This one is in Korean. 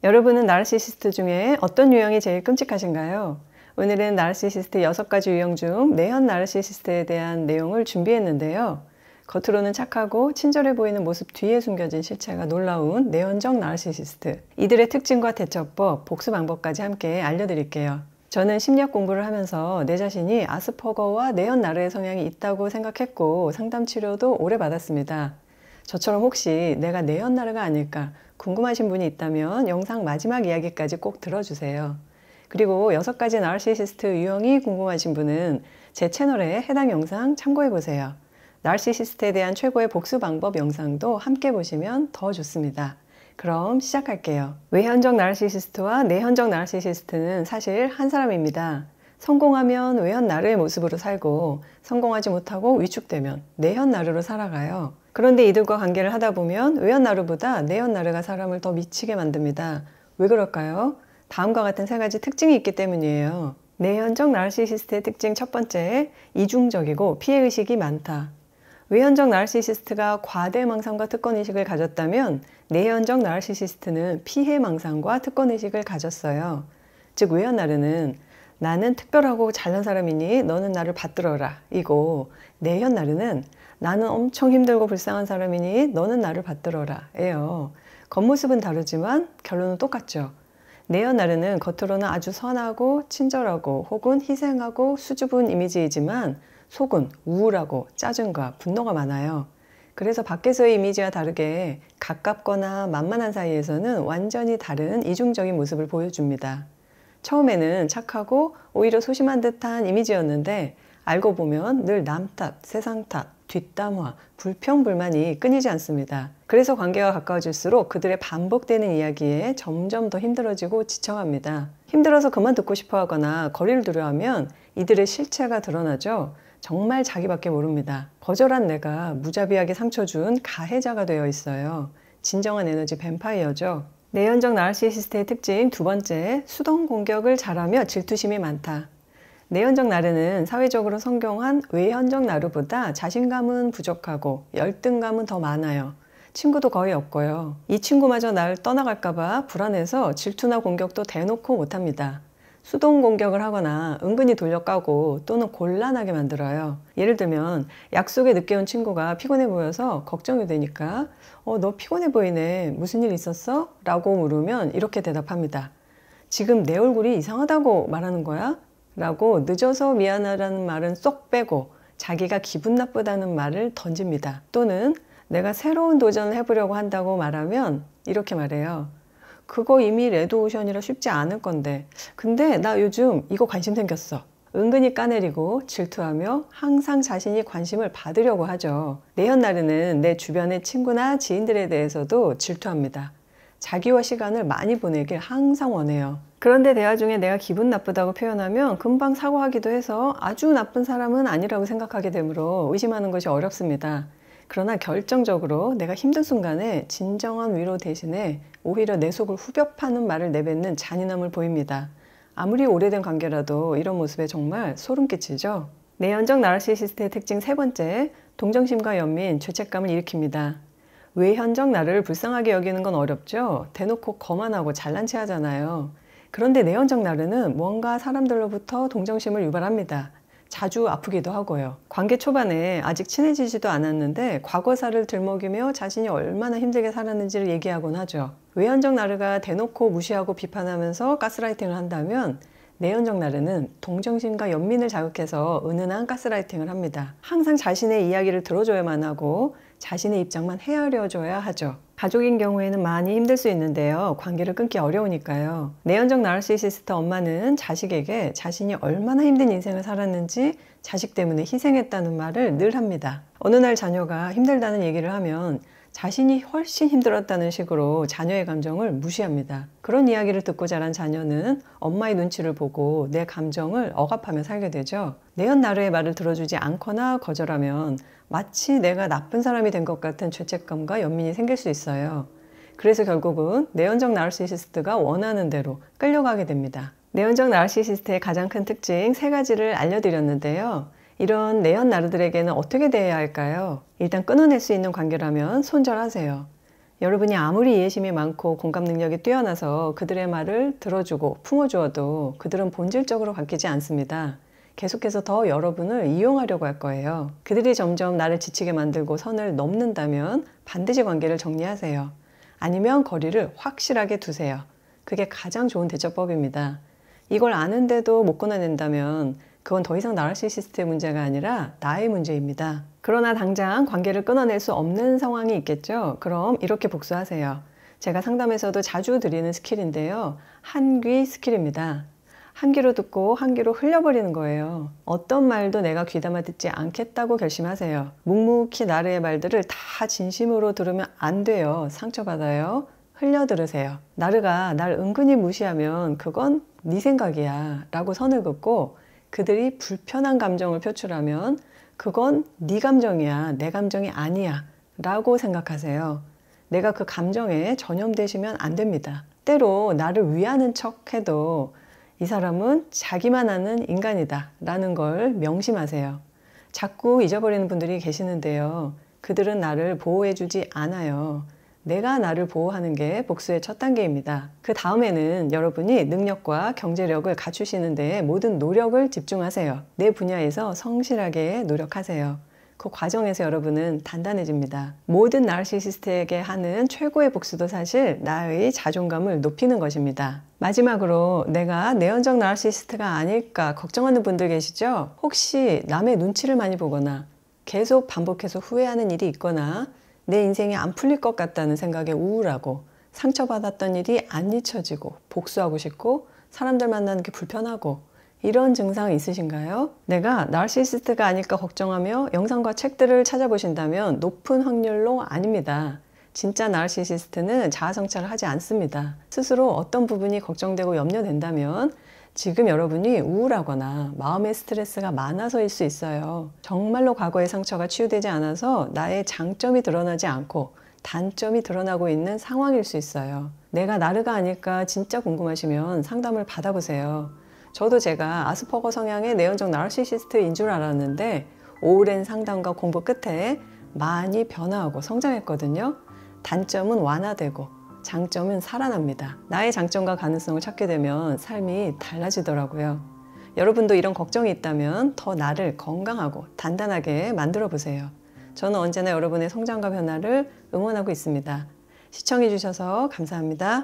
여러분은 나르시시스트 중에 어떤 유형이 제일 끔찍하신가요? 오늘은 나르시시스트 6가지 유형 중 내현 나르시시스트에 대한 내용을 준비했는데요. 겉으로는 착하고 친절해 보이는 모습 뒤에 숨겨진 실체가 놀라운 내현적 나르시시스트. 이들의 특징과 대처법, 복수 방법까지 함께 알려드릴게요. 저는 심리학 공부를 하면서 내 자신이 아스퍼거와 내현 나르의 성향이 있다고 생각했고 상담 치료도 오래 받았습니다. 저처럼 혹시 내가 내현 나르가 아닐까 궁금하신 분이 있다면 영상 마지막 이야기까지 꼭 들어주세요. 그리고 6가지 나르시시스트 유형이 궁금하신 분은 제 채널에 해당 영상 참고해보세요. 나르시시스트에 대한 최고의 복수 방법 영상도 함께 보시면 더 좋습니다. 그럼 시작할게요. 외현적 나르시시스트와 내현적 나르시시스트는 사실 한 사람입니다. 성공하면 외현 나르의 모습으로 살고 성공하지 못하고 위축되면 내현 나르로 살아가요. 그런데 이들과 관계를 하다 보면 외현 나르보다 내현 나르가 사람을 더 미치게 만듭니다. 왜 그럴까요? 다음과 같은 3가지 특징이 있기 때문이에요. 내현적 나르시시스트의 특징 첫 번째, 이중적이고 피해의식이 많다. 외현적 나르시시스트가 과대망상과 특권의식을 가졌다면 내현적 나르시시스트는 피해망상과 특권의식을 가졌어요. 즉 외현 나르는 나는 특별하고 잘난 사람이니 너는 나를 받들어라 이고, 내현 나르는 나는 엄청 힘들고 불쌍한 사람이니 너는 나를 받들어라 예요. 겉모습은 다르지만 결론은 똑같죠. 내현 나르는 겉으로는 아주 선하고 친절하고 혹은 희생하고 수줍은 이미지이지만 속은 우울하고 짜증과 분노가 많아요. 그래서 밖에서의 이미지와 다르게 가깝거나 만만한 사이에서는 완전히 다른 이중적인 모습을 보여줍니다. 처음에는 착하고 오히려 소심한 듯한 이미지였는데 알고 보면 늘 남 탓, 세상 탓, 뒷담화, 불평불만이 끊이지 않습니다. 그래서 관계가 가까워질수록 그들의 반복되는 이야기에 점점 더 힘들어지고 지쳐갑니다. 힘들어서 그만 듣고 싶어 하거나 거리를 두려 하면 이들의 실체가 드러나죠. 정말 자기밖에 모릅니다. 거절한 내가 무자비하게 상처 준 가해자가 되어 있어요. 진정한 에너지 뱀파이어죠. 내현적 나르시시스트의 특징 두 번째, 수동 공격을 잘하며 질투심이 많다. 내현적 나르는 사회적으로 성공한 외현적 나르보다 자신감은 부족하고 열등감은 더 많아요. 친구도 거의 없고요. 이 친구마저 날 떠나갈까봐 불안해서 질투나 공격도 대놓고 못합니다. 수동 공격을 하거나 은근히 돌려까고 또는 곤란하게 만들어요. 예를 들면 약속에 늦게 온 친구가 피곤해 보여서 걱정이 되니까 너 피곤해 보이네. 무슨 일 있었어? 라고 물으면 이렇게 대답합니다. 지금 내 얼굴이 이상하다고 말하는 거야? 라고 늦어서 미안하다는 말은 쏙 빼고 자기가 기분 나쁘다는 말을 던집니다. 또는 내가 새로운 도전을 해보려고 한다고 말하면 이렇게 말해요. 그거 이미 레드오션이라 쉽지 않을 건데 근데 나 요즘 이거 관심 생겼어. 은근히 까내리고 질투하며 항상 자신이 관심을 받으려고 하죠. 내현 나르는 내 주변의 친구나 지인들에 대해서도 질투합니다. 자기와 시간을 많이 보내길 항상 원해요. 그런데 대화 중에 내가 기분 나쁘다고 표현하면 금방 사과하기도 해서 아주 나쁜 사람은 아니라고 생각하게 되므로 의심하는 것이 어렵습니다. 그러나 결정적으로 내가 힘든 순간에 진정한 위로 대신에 오히려 내 속을 후벼 파는 말을 내뱉는 잔인함을 보입니다. 아무리 오래된 관계라도 이런 모습에 정말 소름 끼치죠. 내현적 나르시시스트의 특징 세 번째, 동정심과 연민, 죄책감을 일으킵니다. 외현적 나를 불쌍하게 여기는 건 어렵죠. 대놓고 거만하고 잘난 체 하잖아요. 그런데 내현적 나르는 뭔가 사람들로부터 동정심을 유발합니다. 자주 아프기도 하고요. 관계 초반에 아직 친해지지도 않았는데 과거사를 들먹이며 자신이 얼마나 힘들게 살았는지를 얘기하곤 하죠. 외현적 나르가 대놓고 무시하고 비판하면서 가스라이팅을 한다면 내현적 나르는 동정심과 연민을 자극해서 은은한 가스라이팅을 합니다. 항상 자신의 이야기를 들어줘야만 하고 자신의 입장만 헤아려줘야 하죠. 가족인 경우에는 많이 힘들 수 있는데요. 관계를 끊기 어려우니까요. 내현적 나르시시스트 엄마는 자식에게 자신이 얼마나 힘든 인생을 살았는지 자식 때문에 희생했다는 말을 늘 합니다. 어느 날 자녀가 힘들다는 얘기를 하면 자신이 훨씬 힘들었다는 식으로 자녀의 감정을 무시합니다. 그런 이야기를 듣고 자란 자녀는 엄마의 눈치를 보고 내 감정을 억압하며 살게 되죠. 내현 나르의 말을 들어주지 않거나 거절하면 마치 내가 나쁜 사람이 된 것 같은 죄책감과 연민이 생길 수 있어요. 그래서 결국은 내현적 나르시시스트가 원하는 대로 끌려가게 됩니다. 내현적 나르시시스트의 가장 큰 특징 3가지를 알려드렸는데요. 이런 내현 나르들에게는 어떻게 대해야 할까요? 일단 끊어낼 수 있는 관계라면 손절하세요. 여러분이 아무리 이해심이 많고 공감 능력이 뛰어나서 그들의 말을 들어주고 품어주어도 그들은 본질적으로 바뀌지 않습니다. 계속해서 더 여러분을 이용하려고 할 거예요. 그들이 점점 나를 지치게 만들고 선을 넘는다면 반드시 관계를 정리하세요. 아니면 거리를 확실하게 두세요. 그게 가장 좋은 대처법입니다. 이걸 아는데도 못 끊어낸다면 그건 더 이상 나르시시스트의 문제가 아니라 나의 문제입니다. 그러나 당장 관계를 끊어낼 수 없는 상황이 있겠죠? 그럼 이렇게 복수하세요. 제가 상담에서도 자주 드리는 스킬인데요. 한 귀 스킬입니다. 한 귀로 듣고 한 귀로 흘려버리는 거예요. 어떤 말도 내가 귀담아 듣지 않겠다고 결심하세요. 묵묵히 나르의 말들을 다 진심으로 들으면 안 돼요. 상처받아요. 흘려 들으세요. 나르가 날 은근히 무시하면 그건 네 생각이야 라고 선을 긋고, 그들이 불편한 감정을 표출하면 그건 네 감정이야, 내 감정이 아니야 라고 생각하세요. 내가 그 감정에 전염되시면 안 됩니다. 때로 나를 위하는 척 해도 이 사람은 자기만 아는 인간이다 라는 걸 명심하세요. 자꾸 잊어버리는 분들이 계시는데요. 그들은 나를 보호해주지 않아요. 내가 나를 보호하는 게 복수의 첫 단계입니다. 그 다음에는 여러분이 능력과 경제력을 갖추시는 데 모든 노력을 집중하세요. 내 분야에서 성실하게 노력하세요. 그 과정에서 여러분은 단단해집니다. 모든 나르시시스트에게 하는 최고의 복수도 사실 나의 자존감을 높이는 것입니다. 마지막으로 내가 내연적 나르시시스트가 아닐까 걱정하는 분들 계시죠? 혹시 남의 눈치를 많이 보거나 계속 반복해서 후회하는 일이 있거나 내 인생이 안 풀릴 것 같다는 생각에 우울하고 상처받았던 일이 안 잊혀지고 복수하고 싶고 사람들 만나는 게 불편하고 이런 증상 있으신가요? 내가 나르시시스트가 아닐까 걱정하며 영상과 책들을 찾아보신다면 높은 확률로 아닙니다. 진짜 나르시시스트는 자아성찰을 하지 않습니다. 스스로 어떤 부분이 걱정되고 염려된다면 지금 여러분이 우울하거나 마음의 스트레스가 많아서일 수 있어요. 정말로 과거의 상처가 치유되지 않아서 나의 장점이 드러나지 않고 단점이 드러나고 있는 상황일 수 있어요. 내가 나르가 아닐까 진짜 궁금하시면 상담을 받아보세요. 저도 제가 아스퍼거 성향의 내연적 나르시시스트인 줄 알았는데 오랜 상담과 공부 끝에 많이 변화하고 성장했거든요. 단점은 완화되고 장점은 살아납니다. 나의 장점과 가능성을 찾게 되면 삶이 달라지더라고요. 여러분도 이런 걱정이 있다면 더 나를 건강하고 단단하게 만들어 보세요. 저는 언제나 여러분의 성장과 변화를 응원하고 있습니다. 시청해 주셔서 감사합니다.